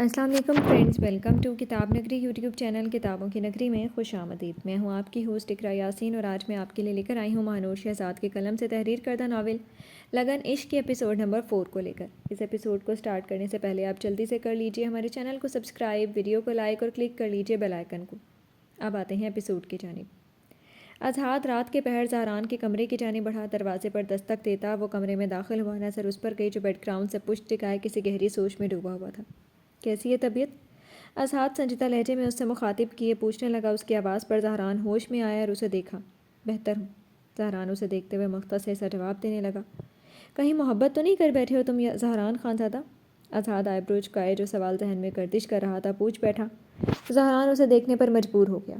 السلام علیکم friends, welcome to کتاب نگری یوٹیوب چینل کتابوں کی نگری میں خوش آمدید۔ میں ہوں آپ کی ہوسٹ اقرا یاسین اور آج میں آپ کے لیے لے کر آئی ہوں مہانور شہزاد کے قلم سے تحریر کردہ ناول لگن عشق کے ایپیسوڈ نمبر 4 کو لے کر۔ اس ایپیسوڈ کو سٹارٹ کرنے سے پہلے آپ جلدی سے کر لیجئے ہمارے چینل کو سبسکرائب، ویڈیو کو لائک اور کلک کر لیجئے بیل آئیکن کو۔ اب آتے ہیں ایپیسوڈ کی جانب۔ اذہان رات کے پہر زہران کے کمرے کی جانب بڑھا، دروازے پر دستک دیتا وہ کمرے میں داخل ہوا۔ نظر اس پر گئی جو بیک گراؤنڈ سے پشت ٹکائے کسی گہری سوچ میں ڈوبا ہوا تھا۔ کیسی ہے طبیعت؟ اذہان سنجیدہ لہجے میں اس سے مخاطب کیے پوچھنے لگا۔ اس کی آواز پر زہران ہوش میں آیا اور اسے دیکھا۔ بہتر ہوں، زہران اسے دیکھتے ہوئے مختصر سا جواب دینے لگا۔ کہیں محبت تو نہیں کر بیٹھے ہو تم زہران خانزادہ؟ اذہان آئی برو جھکائے جو سوال ذہن میں گردش کر رہا تھا پوچھ بیٹھا۔ زہران اسے دیکھنے پر مجبور ہو گیا۔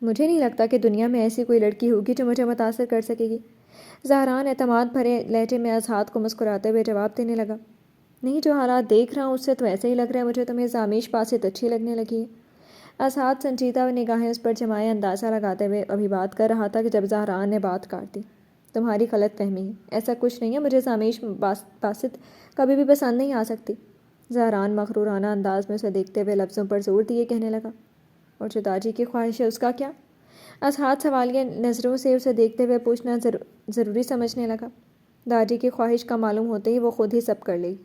مجھے نہیں لگتا کہ دنیا میں ایسی کوئی لڑکی ہوگی جو مجھے متاثر کر سکے گی، زہران اعتماد بھرے لہجے میں اذہان کو مسکراتے ہوئے جواب دینے لگا۔ نہیں، جو حالات دیکھ رہا ہوں اس سے تو ایسے ہی لگ رہا ہے مجھے تمہیں زامیش باسط اچھی لگنے لگی ہے۔ اذہان سنجیدہ نگاہیں اس پر جمائے اندازہ لگاتے ہوئے ابھی بات کر رہا تھا کہ جب زہران نے بات کاٹ دی۔ تمہاری غلط فہمی ہے، ایسا کچھ نہیں ہے، مجھے زامیش باسط کبھی بھی پسند نہیں آ سکتی، زہران مغرورانہ انداز میں اسے دیکھتے ہوئے لفظوں پر زور دیے کہنے لگا۔ اور جو داجی کی خواہش ہے اس کا کیا؟ اذہان سوالیہ نظروں سے اسے دیکھتے ہوئے پوچھنا ضروری سمجھنے لگا۔ داجی کی خواہش کا معلوم ہوتے ہی وہ خود ہی سب کر لے گی،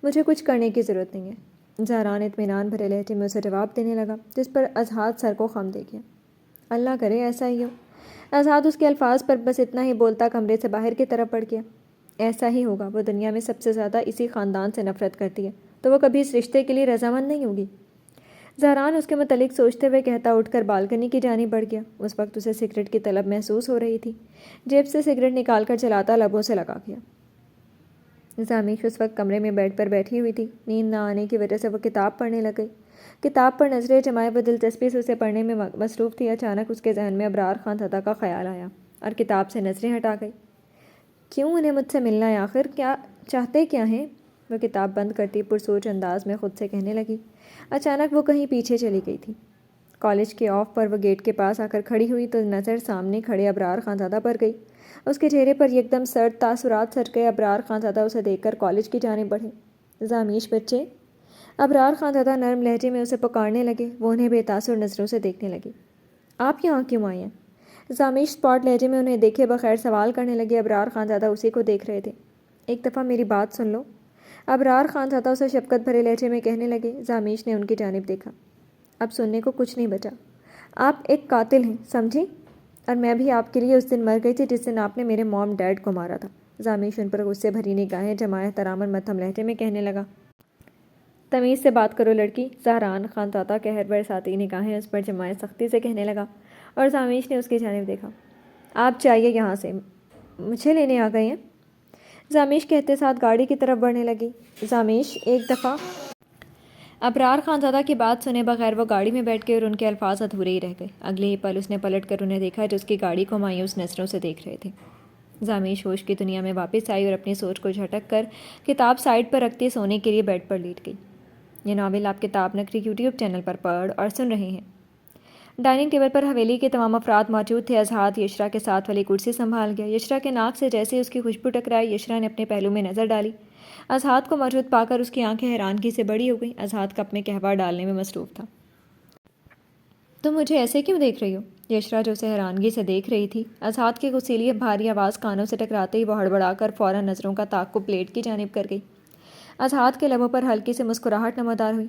مجھے کچھ کرنے کی ضرورت نہیں ہے، زہران اطمینان بھرے لہجے میں اسے جواب دینے لگا، جس پر اذہان سر کو خم دے گیا۔ اللہ کرے ایسا ہی ہو۔ اذہان اس کے الفاظ پر بس اتنا ہی بولتا کمرے سے باہر کی طرف بڑھ گیا۔ ایسا ہی ہوگا، وہ دنیا میں سب سے زیادہ اسی خاندان سے نفرت کرتی ہے تو وہ کبھی اس رشتے کے لیے رضامند نہیں ہوگی، زہران اس کے متعلق سوچتے ہوئے کہتا اٹھ کر بالکنی کی جانب بڑھ گیا۔ اس وقت اسے سگریٹ کی طلب محسوس ہو رہی تھی، جیب سے سگریٹ نکال کر جلاتا لبوں سے لگا گیا۔ زامیش اس وقت کمرے میں بیڈ پر بیٹھی ہوئی تھی۔ نیند نہ آنے کی وجہ سے وہ کتاب پڑھنے لگ گئی۔ کتاب پر نظریں جمائے وہ دلچسپی سے اسے پڑھنے میں مصروف تھی۔ اچانک اس کے ذہن میں ابرار خانزادہ کا خیال آیا اور کتاب سے نظریں ہٹا گئی۔ کیوں انہیں مجھ سے ملنا ہے آخر؟ کیا چاہتے کیا ہیں؟ وہ کتاب بند کرتی پرسوچ انداز میں خود سے کہنے لگی۔ اچانک وہ کہیں پیچھے چلی گئی تھی۔ کالج کے آف پر وہ گیٹ کے پاس آ کر کھڑی ہوئی تو نظر سامنے کھڑے ابرار خانزادہ پر گئی۔ اس کے چہرے پر یکدم سرد تاثرات سج گئے۔ ابرار خانزادہ اسے دیکھ کر کالج کی جانب بڑھے۔ زامیش بچے، ابرار خانزادہ نرم لہجے میں اسے پکارنے لگے۔ وہ انہیں بے تاثر نظروں سے دیکھنے لگی۔ آپ یہاں کیوں آئی ہیں؟ زامیش اسپاٹ لہجے میں انہیں دیکھے بغیر سوال کرنے لگے۔ ابرار خانزادہ اسی کو دیکھ رہے تھے۔ ایک دفعہ میری بات سن لو، ابرار خانزادہ اسے شفقت بھرے لہجے میں کہنے لگے۔ زامیش نے ان کی جانب دیکھا۔ اب سننے کو کچھ نہیں بچا، آپ ایک قاتل ہیں، سمجھی؟ اور میں بھی آپ کے لیے اس دن مر گئی تھی جس دن آپ نے میرے موم ڈیڈ کو مارا تھا، زامیش ان پر غصے بھری نگاہیں جمائے احتراماً مدھم لہجے میں کہنے لگا۔ تمیز سے بات کرو لڑکی، زہران خانزادہ قہر برساتی نگاہیں اس پر جمائے سختی سے کہنے لگا اور زامیش نے اس کی جانب دیکھا۔ آپ جائیے یہاں سے، مجھے لینے آ گئے ہیں، زامیش کہتے ساتھ گاڑی کی طرف بڑھنے لگی۔ زامیش ایک دفعہ ابرار خانزادہ کی بات سنے بغیر وہ گاڑی میں بیٹھ گئے اور ان کے الفاظ ادھورے ہی رہ گئے۔ اگلے ہی پل اس نے پلٹ کر انہیں دیکھا جو اس کی گاڑی کو مایوس نظروں سے دیکھ رہے تھے۔ زامیش ہوش کی دنیا میں واپس آئی اور اپنی سوچ کو جھٹک کر کتاب سائڈ پر رکھتی سونے کے لیے بیڈ پر لیٹ گئی۔ یہ ناول آپ کتاب نگری یوٹیوب چینل پر پڑھ اور سن رہے ہیں۔ ڈائننگ ٹیبل پر حویلی کے تمام افراد موجود تھے۔ اذہان یشرا کے ساتھ والی کرسی سنبھال گیا۔ یشرا کے ناک سے جیسے اس کی خوشبو ٹکرائی، یشرا نے اپنے پہلو میں نظر ڈالی۔ اذہان کو موجود پا کر اس کی آنکھیں حیرانگی سے بڑی ہو گئیں۔ اذہان کپ میں قہوہ ڈالنے میں مصروف تھا۔ تم مجھے ایسے کیوں دیکھ رہی ہو؟ یشرا جو اسے حیرانگی سے دیکھ رہی تھی، اذہان کی غصیلی بھاری آواز کانوں سے ٹکراتے ہی وہ ہڑبڑا کر فوراً نظروں کا تعاقب پلیٹ کی جانب کر گئی۔ اذہان کے لبوں پر ہلکی سی مسکراہٹ نمودار ہوئی۔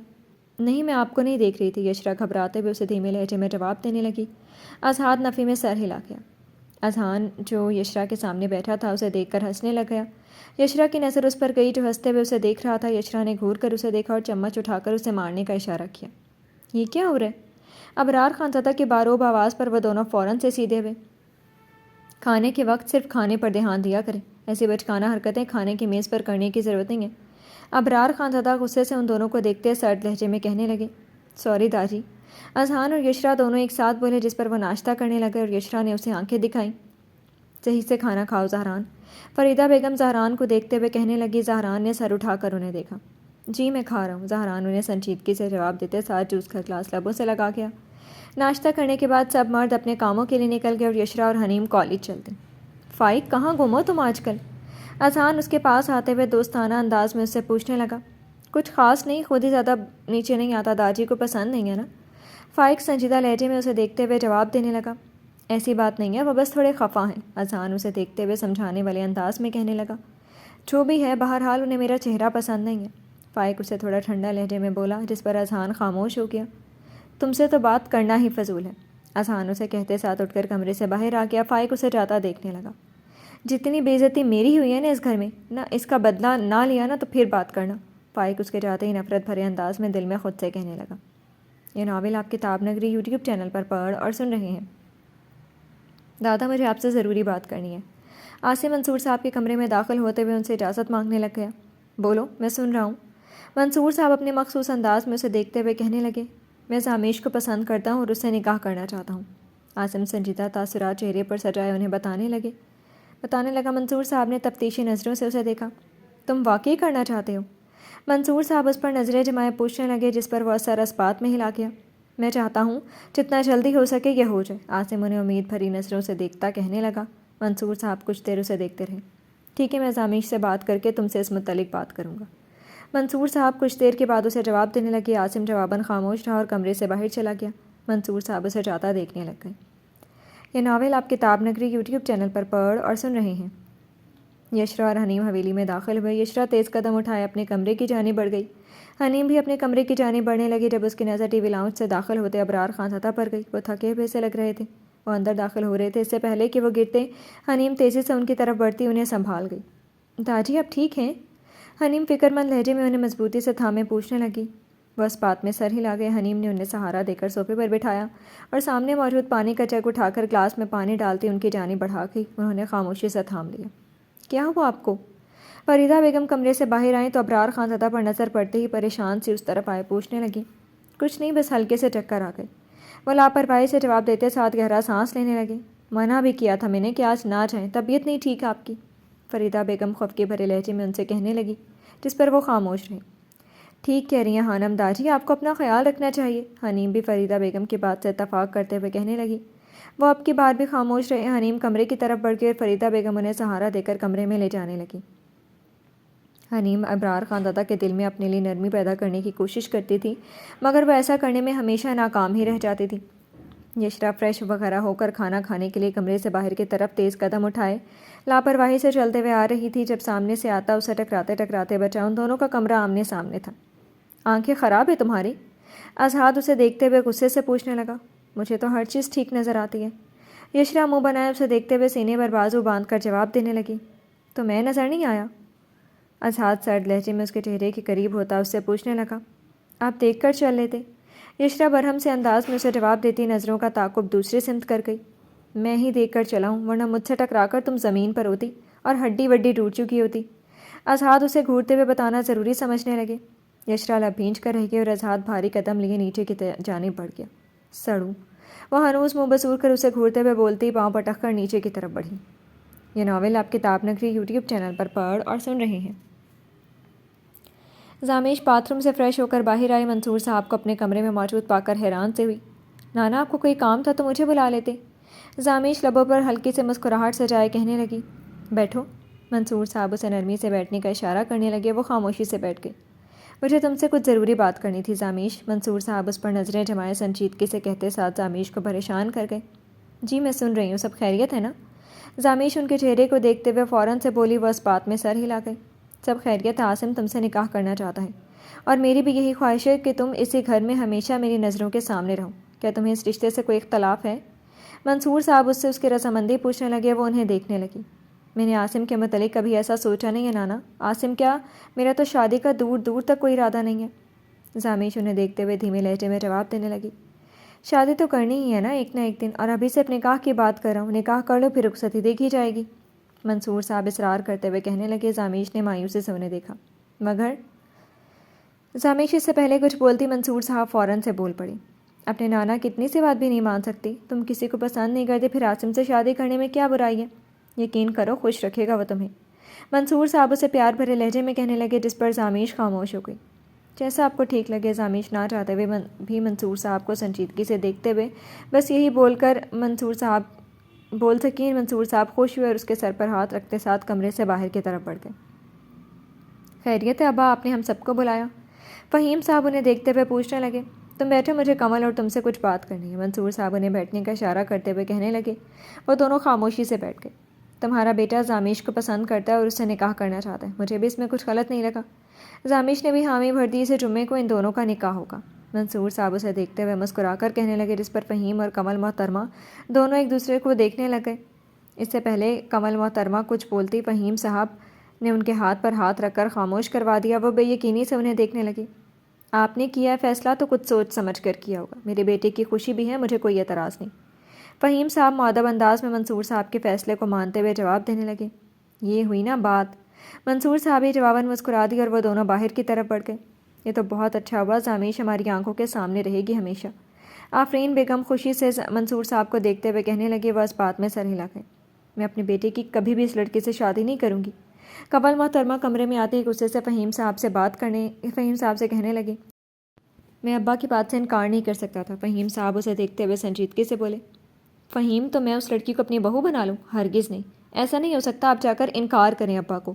نہیں، میں آپ کو نہیں دیکھ رہی تھی، یشرا گھبراتے ہوئے اسے دھیمے لہجے میں جواب دینے لگی۔ اذہان نفی میں سر ہلا گیا۔ اذہان جو یشرا کے سامنے بیٹھا تھا اسے دیکھ کر ہنسنے لگ گیا۔ یشرا کی نظر اس پر گئی جو ہنستے ہوئے اسے دیکھ رہا تھا۔ یشرا نے گھور کر اسے دیکھا اور چمچ اٹھا کر اسے مارنے کا اشارہ کیا۔ یہ کیا ہو رہا ہے؟ ابرار خانزادہ کی باروب آواز پر وہ دونوں فوراً سے سیدھے ہوئے۔ کھانے کے وقت صرف کھانے پر دھیان دیا کریں، ایسی بچکانہ حرکتیں کھانے کی میز پر کرنے کی ضرورت نہیں ہے، ابرار خانزادہ غصے سے ان دونوں کو دیکھتے سرد لہجے میں کہنے لگے۔ سوری داجی، اذہان اور یشرا دونوں ایک ساتھ بولے، جس پر وہ ناشتہ کرنے لگے اور یشرا نے اسے آنکھیں دکھائیں۔ صحیح سے کھانا کھاؤ زہران، فریدہ بیگم زہران کو دیکھتے ہوئے کہنے لگی۔ زہران نے سر اٹھا کر انہیں دیکھا۔ جی میں کھا رہا ہوں، زہران انہیں سنجیدگی سے جواب دیتے ساتھ جوس کا گلاس لبوں سے لگا گیا۔ ناشتہ کرنے کے بعد سب مرد اپنے کاموں کے لیے نکل گئے اور یشرا اور حنیم کالج چلتے۔ فائق، کہاں گم ہو تم آج کل؟ اذہان اس کے پاس آتے ہوئے دوستانہ انداز میں اس سے پوچھنے لگا۔ کچھ خاص نہیں، خود ہی زیادہ نیچے نہیں آتا، داجی کو پسند نہیں ہے نا؟ فائق سنجیدہ لہجے میں اسے دیکھتے ہوئے جواب دینے لگا۔ ایسی بات نہیں ہے، وہ بس تھوڑے خفا ہیں۔ اذہان اسے دیکھتے ہوئے سمجھانے والے انداز میں کہنے لگا۔ جو بھی ہے، بہرحال انہیں میرا چہرہ پسند نہیں ہے۔ فائق اسے تھوڑا ٹھنڈا لہجے میں بولا، جس پر اذہان خاموش ہو گیا۔ تم سے تو بات کرنا ہی فضول ہے، اذہان اسے کہتے ساتھ اٹھ کر کمرے سے باہر آ گیا۔ فائق اسے جاتا دیکھنے لگا۔ جتنی بے عزتی میری ہوئی ہے نا اس گھر میں، نہ اس کا بدلہ نہ لیا نا تو پھر بات کرنا۔ فائق اس کے جاتے ہی نفرت بھرے انداز میں دل میں خود سے کہنے لگا۔ یہ ناول آپ کتاب نگری یوٹیوب چینل پر پڑھ اور سن رہے ہیں۔ دادا، مجھے آپ سے ضروری بات کرنی ہے۔ عاصم منصور صاحب کے کمرے میں داخل ہوتے ہوئے ان سے اجازت مانگنے لگ گیا۔ بولو، میں سن رہا ہوں۔ منصور صاحب اپنے مخصوص انداز میں اسے دیکھتے ہوئے کہنے لگے، میں زامیش کو پسند کرتا ہوں اور اس سے نکاح کرنا چاہتا ہوں۔ عاصم سنجیدہ تاثرات چہرے پر سجائے انہیں بتانے لگا۔ منصور صاحب نے تفتیشی نظروں سے اسے دیکھا۔ تم واقعی کرنا چاہتے ہو؟ منصور صاحب اس پر نظریں جمائے پوچھنے لگے، جس پر وہ اثر اسبات میں ہلا گیا۔ میں چاہتا ہوں جتنا جلدی ہو سکے یہ ہو جائے، عاصم انہیں امید بھری نظروں سے دیکھتا کہنے لگا۔ منصور صاحب کچھ دیر اسے دیکھتے رہے۔ ٹھیک ہے، میں زامیش سے بات کر کے تم سے اس متعلق بات کروں گا۔ منصور صاحب کچھ دیر کے بعد اسے جواب دینے لگے۔ عاصم جواباً خاموش رہا اور کمرے سے باہر چلا گیا۔ منصور صاحب اسے جاتا دیکھنے لگ گئے۔ یہ ناول آپ کتاب نگری یوٹیوب چینل پر پڑھ اور سن رہے ہیں۔ یشرا اور حنیم حویلی میں داخل ہوئے۔ یشرا تیز قدم اٹھائے اپنے کمرے کی جانب بڑھ گئی۔ حنیم بھی اپنے کمرے کی جانب بڑھنے لگی۔ جب اس کی نظر ٹی وی لاؤنج سے داخل ہوتے ابرار خان سطح پر گئی۔ وہ تھکے ہوئے سے لگ رہے تھے۔ وہ اندر داخل ہو رہے تھے، اس سے پہلے کہ وہ گرتے حنیم تیزی سے ان کی طرف بڑھتی انہیں سنبھال گئی۔ داجی، اب ٹھیک ہیں؟ حنیم فکر مند لہجے میں انہیں مضبوطی سے تھامے پوچھنے لگی۔ وہ اس بات میں سر ہلا گئے۔ حنیم نے انہیں سہارا دے کر صوفے پر بٹھایا اور سامنے موجود پانی کا جگ اٹھا کر گلاس میں پانی ڈالتی ان کی جانب بڑھا گئی۔ انہوں نے خاموشی سے تھام لیا۔ کیا ہوا آپ کو؟ فریدہ بیگم کمرے سے باہر آئیں تو ابرار خان سطح پر نظر پڑتے ہی پریشان سی اس طرف آئے پوچھنے لگی۔ کچھ نہیں، بس ہلکے سے چکر آ گئے، وہ لاپرواہی سے جواب دیتے ساتھ گہرا سانس لینے لگے۔ منع بھی کیا تھا میں نے کہ آج نہ جائیں، طبیعت نہیں ٹھیک آپ کی، فریدہ بیگم خفگے بھرے لہجے میں ان سے کہنے لگی، جس پر وہ خاموش رہے۔ ٹھیک کہہ رہی ہیں خانم داجی، آپ کو اپنا خیال رکھنا چاہیے، حنیم بھی فریدہ بیگم کی بات سے اتفاق کرتے ہوئے کہنے لگی۔ وہ اب کی بار بھی خاموش رہے۔ حنیم کمرے کی طرف بڑھ گئی اور فریدہ بیگم انہیں سہارا دے کر کمرے میں لے جانے لگی۔ حنیم ابرار خان دادا کے دل میں اپنے لیے نرمی پیدا کرنے کی کوشش کرتی تھی، مگر وہ ایسا کرنے میں ہمیشہ ناکام ہی رہ جاتی تھی۔ یشرا فریش وغیرہ ہو کر کھانا کھانے کے لیے کمرے سے باہر کی طرف تیز قدم اٹھائے لاپرواہی سے چلتے ہوئے آ رہی تھی، جب سامنے سے آتا اسے ٹکراتے ٹکراتے بچا۔ ان دونوں کا کمرہ آمنے سامنے تھا۔ آنکھیں خراب ہے تمہاری؟ اذہان اسے دیکھتے ہوئے غصے سے پوچھنے لگا۔ مجھے تو ہر چیز ٹھیک نظر آتی ہے، یشرا منہ بنائے اسے دیکھتے ہوئے سینے پر بازو باندھ کر جواب دینے لگی۔ تو میں نظر نہیں آیا؟ اذہان سرد لہجے میں اس کے چہرے کے قریب ہوتا اس سے پوچھنے لگا۔ آپ دیکھ کر چل لیتے، یشرا برہم سے انداز میں اسے جواب دیتی نظروں کا تعاقب دوسری سمت کر گئی۔ میں ہی دیکھ کر چلا ہوں، ورنہ مجھ سے ٹکرا کر تم زمین پر ہوتی اور ہڈی وڈی ٹوٹ چکی ہوتی، اذہان اسے گھورتے ہوئے بتانا ضروری سمجھنے لگے۔ یشرا لب بھینچ کر رہ گئی اور اذہان بھاری قدم لیے نیچے کی جانب بڑھ گیا۔ سڑوں، وہ ہنوز منہ بسور کر اسے گھورتے ہوئے بولتی پاؤں پٹک کر نیچے کی طرف بڑھی۔ یہ ناول آپ کتاب نگری یوٹیوب چینل پر پڑھ اور سن رہے ہیں۔ زامیش باتھ روم سے فریش ہو کر باہر آئی۔ منصور صاحب کو اپنے کمرے میں موجود پا کر حیران سے ہوئی۔ نانا، آپ کو کوئی کام تھا تو مجھے بلا لیتے۔ زامیش لبوں پر ہلکی سے مسکراہٹ سجائے کہنے لگی۔ بیٹھو۔ منصور صاحب اسے نرمی سے بیٹھنے کا اشارہ کرنے لگے۔ وہ خاموشی سے بیٹھ گئے۔ مجھے تم سے کچھ ضروری بات کرنی تھی زامیش، منصور صاحب اس پر نظریں جمائے سنجیدگی سے کہتے ساتھ زامیش کو پریشان کر گئے۔ جی میں سن رہی ہوں، سب خیریت ہے نا؟ زامیش ان کے چہرے کو دیکھتے ہوئے فوراً سے بولی۔ وہ اس بات میں سر ہلا گئی۔ سب خیریت ہے، عاصم تم سے نکاح کرنا چاہتا ہے اور میری بھی یہی خواہش ہے کہ تم اسی گھر میں ہمیشہ میری نظروں کے سامنے رہو۔ کیا تمہیں اس رشتے سے کوئی اختلاف ہے؟ منصور صاحب اس سے اس کی رضامندی پوچھنے لگے۔ وہ انہیں دیکھنے لگی۔ میں نے عاصم کے متعلق کبھی ایسا سوچا نہیں ہے نانا۔ عاصم کیا، میرا تو شادی کا دور دور تک کوئی ارادہ نہیں ہے۔ زامیش انہیں دیکھتے ہوئے دھیمے لہجے میں جواب دینے لگی۔ شادی تو کرنی ہی ہے نا ایک نہ ایک دن، اور ابھی سے اپنے نکاح کی بات کر رہا ہوں، نکاح کر لو پھر رخصتی دیکھی جائے گی، منصور صاحب اصرار کرتے ہوئے کہنے لگے۔ زامیش نے مایوسی سے انہیں دیکھا۔ مگر زامیش اس سے پہلے کچھ بولتی منصور صاحب فوراً سے بول پڑے۔ اپنے نانا کی اتنی سی بات بھی نہیں مان سکتی؟ تم کسی کو پسند نہیں کرتے، پھر عاصم سے شادی کرنے میں کیا برائی ہے؟ یقین کرو خوش رکھے گا وہ تمہیں، منصور صاحب اسے پیار بھرے لہجے میں کہنے لگے، جس پر زامیش خاموش ہو گئی۔ جیسا آپ کو ٹھیک لگے، زامیش نہ چاہتے ہوئے بھی منصور صاحب کو سنجیدگی سے دیکھتے ہوئے بس یہی بول کر بول سکیں۔ منصور صاحب خوش ہوئے اور اس کے سر پر ہاتھ رکھتے ساتھ کمرے سے باہر کی طرف بڑھ گئے۔ خیریت ہے ابا، آپ نے ہم سب کو بلایا؟ فہیم صاحب انہیں دیکھتے ہوئے پوچھنے لگے، تم بیٹھو، مجھے کمل اور تم سے کچھ بات کرنی ہے۔ منصور صاحب انہیں بیٹھنے کا اشارہ کرتے ہوئے کہنے لگے۔ وہ دونوں خاموشی سے بیٹھ گئے۔ تمہارا بیٹا زامیش کو پسند کرتا ہے اور اس سے نکاح کرنا چاہتا ہے، مجھے بھی اس میں کچھ غلط نہیں لگا۔ زامیش نے بھی حامی بھر دی، اسے جمعے کو ان دونوں کا نکاح ہوگا۔ منصور صاحب اسے دیکھتے ہوئے مسکرا کر کہنے لگے، جس پر فہیم اور کمل محترمہ دونوں ایک دوسرے کو دیکھنے لگے۔ اس سے پہلے کمل محترمہ کچھ بولتی، فہیم صاحب نے ان کے ہاتھ پر ہاتھ رکھ کر خاموش کروا دیا۔ وہ بے یقینی سے انہیں دیکھنے لگے۔ آپ نے کیا ہے فیصلہ تو کچھ سوچ سمجھ کر کیا ہوگا، میرے بیٹے کی خوشی بھی ہے، مجھے کوئی اعتراض نہیں۔ فہیم صاحب مؤدب انداز میں منصور صاحب کے فیصلے کو مانتے ہوئے جواب دینے لگے۔ یہ ہوئی نا بات۔ منصور صاحب ہی جواباً مسکرا دی اور وہ دونوں باہر کی طرف بڑھ گئے۔ یہ تو بہت اچھا ہوا، زامیش ہماری آنکھوں کے سامنے رہے گی ہمیشہ۔ آفرین بیگم خوشی سے منصور صاحب کو دیکھتے ہوئے کہنے لگے۔ وہ اس بات میں سر ہلا گئے۔ میں اپنے بیٹے کی کبھی بھی اس لڑکی سے شادی نہیں کروں گی۔ کمل محترمہ کمرے میں آتے ہی غصے سے فہیم صاحب سے کہنے لگے، میں ابا کی بات سے انکار نہیں کر سکتا تھا۔ فہیم صاحب اسے دیکھتے ہوئے سنجیدگی سے بولے، فہیم تو میں اس لڑکی کو اپنی بہو بنا لوں؟ ہرگز نہیں، ایسا نہیں ہو سکتا، آپ جا کر انکار کریں ابا کو۔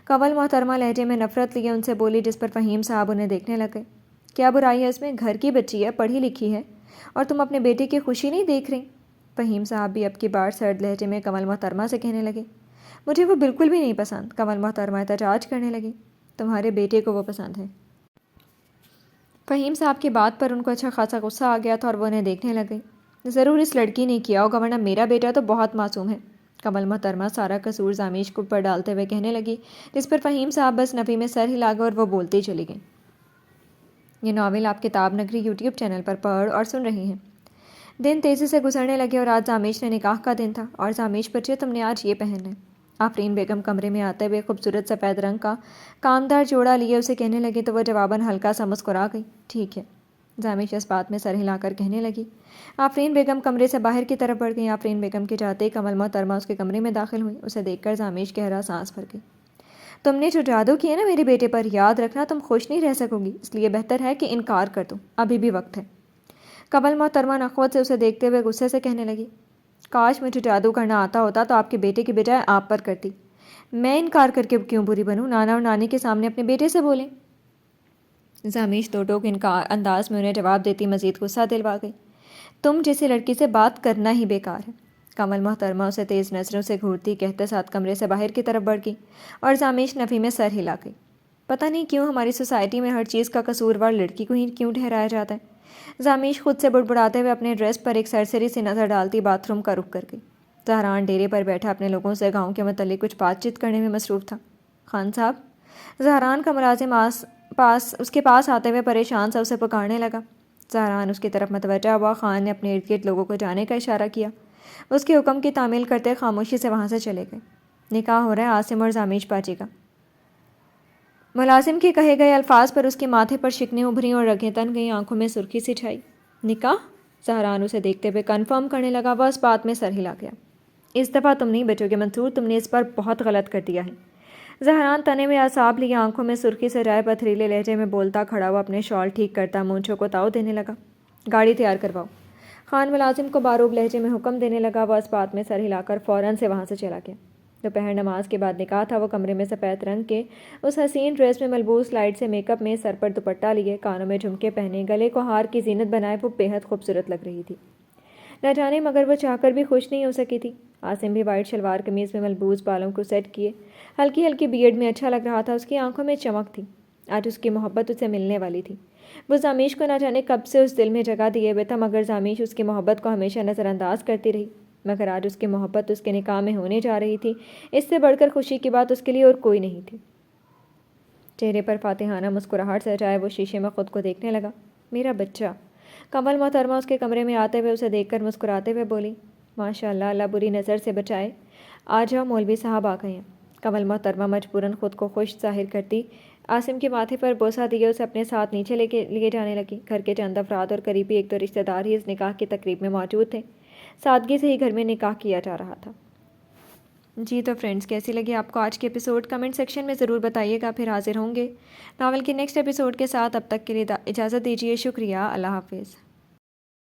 کمل محترمہ لہجے میں نفرت لیے ان سے بولی، جس پر فہیم صاحب انہیں دیکھنے لگے۔ کیا برائی ہے اس میں؟ گھر کی بچی ہے، پڑھی لکھی ہے، اور تم اپنے بیٹے کی خوشی نہیں دیکھ رہی؟ فہیم صاحب بھی اب کی بار سرد لہجے میں کمل محترمہ سے کہنے لگے، مجھے وہ بالکل بھی نہیں پسند۔ کمل محترمہ احتجاج کرنے لگی، تمہارے بیٹے کو وہ پسند ہے۔ فہیم صاحب کی بات پر ان کو اچھا خاصا غصہ آ گیا تھا اور وہ انہیں دیکھنے لگے۔ ضرور اس لڑکی نے کیا ہوگا، ورنہ میرا بیٹا تو بہت معصوم ہے۔ کمل محترمہ سارا قصور زامیش کو پر ڈالتے ہوئے کہنے لگی، جس پر فہیم صاحب بس نفی میں سر ہلا گئے اور وہ بولتی چلی گئیں۔ یہ ناول آپ کتاب نگری یوٹیوب چینل پر پڑھ اور سن رہی ہیں۔ دن تیزی سے گزرنے لگے اور آج زامیش نے نکاح کا دن تھا۔ اور زامیش بچے، تم نے آج یہ پہننا ہے۔ آفرین بیگم کمرے میں آتے ہوئے خوبصورت سفید رنگ کا کامدار جوڑا لیے اسے کہنے لگے تو وہ جواباً ہلکا سا مسکرا گئی۔ ٹھیک ہے، زامیش اس بات میں سر ہلا کر کہنے لگی۔ آفرین بیگم کمرے سے باہر کی طرف بڑھ گئی۔ آفرین بیگم کے جاتے ہی کمل محترمہ اس کے کمرے میں داخل ہوئی۔ اسے دیکھ کر زامیش گہرا سانس بھر گئی۔ تم نے جو جادو کیا نا میرے بیٹے پر، یاد رکھنا تم خوش نہیں رہ سکو گی، اس لیے بہتر ہے کہ انکار کر دو، ابھی بھی وقت ہے۔ کمل محترمہ نخوت سے اسے دیکھتے ہوئے غصے سے کہنے لگی، کاش مجھے جادو کرنا آتا ہوتا تو آپ کے بیٹے کی بجائے آپ پر کرتی۔ میں انکار کر کے کیوں بری بنوں؟ نانا اور نانی کے سامنے اپنے بیٹے سے بولیں۔ زامیش دو ٹوک انکار انداز میں انہیں جواب دیتی مزید غصہ دلوا گئی۔ تم جیسی لڑکی سے بات کرنا ہی بیکار ہے۔ کمل محترمہ اسے تیز نظروں سے گھورتی کہتے ساتھ کمرے سے باہر کی طرف بڑھ گئی اور زامیش نفی میں سر ہلا گئی۔ پتہ نہیں کیوں ہماری سوسائٹی میں ہر چیز کا قصوروار لڑکی کو ہی کیوں ٹھہرایا جاتا ہے۔ زامیش خود سے بڑبڑاتے ہوئے اپنے ڈریس پر ایک سرسری سی نظر ڈالتی باتھ روم کا رخ کر گئی۔ زہران ڈیرے پر بیٹھا اپنے لوگوں سے گاؤں کے متعلق کچھ بات چیت کرنے میں مصروف تھا۔ خان صاحب، زہران کا ملازم اس کے پاس آتے ہوئے پریشان سا اسے پکارنے لگا۔ زہران اس کی طرف متوجہ ہوا۔ خان نے اپنے ارد گرد لوگوں کو جانے کا اشارہ کیا۔ اس کے حکم کی تعمیل کرتے خاموشی سے وہاں سے چلے گئے۔ نکاح ہو رہا ہے عاصم اور زامیش باجی کا۔ ملازم کے کہے گئے الفاظ پر اس کے ماتھے پر شکنیں ابھریں اور رگیں تن گئیں، آنکھوں میں سرخی سی چھائی۔ نکاح؟ زہران اسے دیکھتے ہوئے کنفرم کرنے لگا۔ وہ اس بات میں سر ہلا گیا۔ اس دفعہ تم نہیں بچو گے منصور، تم نے اس پر بہت غلط کر دیا ہے۔ زہران تنے میں اعصاب لیے آنکھوں میں سرخی سے جائے پتھریلے لہجے میں بولتا کھڑا ہوا اپنے شال ٹھیک کرتا مونچھوں کو تاؤ دینے لگا۔ گاڑی تیار کرواؤ۔ خان ملازم کو باروب لہجے میں حکم دینے لگا۔ وہ اس بات میں سر ہلا کر فوراً سے وہاں سے چلا گیا۔ دوپہر نماز کے بعد نکاح تھا۔ وہ کمرے میں سفید رنگ کے اس حسین ڈریس میں ملبوس لائٹ سے میک اپ میں، سر پر دوپٹہ لیے، کانوں میں جھمکے پہنے، گلے کو ہار کی زینت بنائے وہ بے حد خوبصورت لگ رہی تھی۔ نہ جانے مگر وہ چاہ کر بھی خوش نہیں ہو سکی تھی۔ عاصم بھی وائٹ شلوار قمیض میں ملبوس بالوں کو سیٹ کیے ہلکی ہلکی بیئرڈ میں اچھا لگ رہا تھا۔ اس کی آنکھوں میں چمک تھی۔ آج اس کی محبت اسے ملنے والی تھی۔ وہ زامیش کو نہ جانے کب سے اس دل میں جگہ دیے ہوئے تھا، مگر زامیش اس کی محبت کو ہمیشہ نظر انداز کرتی رہی۔ مگر آج اس کی محبت اس کے نکاح میں ہونے جا رہی تھی۔ اس سے بڑھ کر خوشی کی بات اس کے لیے اور کوئی نہیں تھی۔ چہرے پر فاتحانہ مسکراہٹ سجائے وہ شیشے میں خود کو دیکھنے لگا۔ میرا بچہ۔ کمل محترمہ اس کے کمرے میں آتے ہوئے اسے دیکھ کر مسکراتے ہوئے بولی، ماشاء اللہ، اللہ بری نظر سے بچائے۔ آ جاؤ، مولوی صاحب آ گئے ہیں۔ کمل محترمہ مجبوراً خود کو خوش ظاہر کرتی عاصم کے ماتھے پر بوسہ دیے اسے اپنے ساتھ نیچے لیے جانے لگی۔ گھر کے چند افراد اور قریبی ایک دو رشتہ دار ہی اس نکاح کی تقریب میں موجود تھے۔ سادگی سے ہی گھر میں نکاح کیا جا رہا تھا۔ جی تو فرینڈز، کیسی لگی آپ کو آج کے ایپیسوڈ؟ کمنٹ سیکشن میں ضرور بتائیے گا۔ پھر حاضر ہوں گے ناول کے نیکسٹ ایپیسوڈ کے ساتھ۔ اب تک کے لیے اجازت دیجیے۔ شکریہ۔ اللہ حافظ۔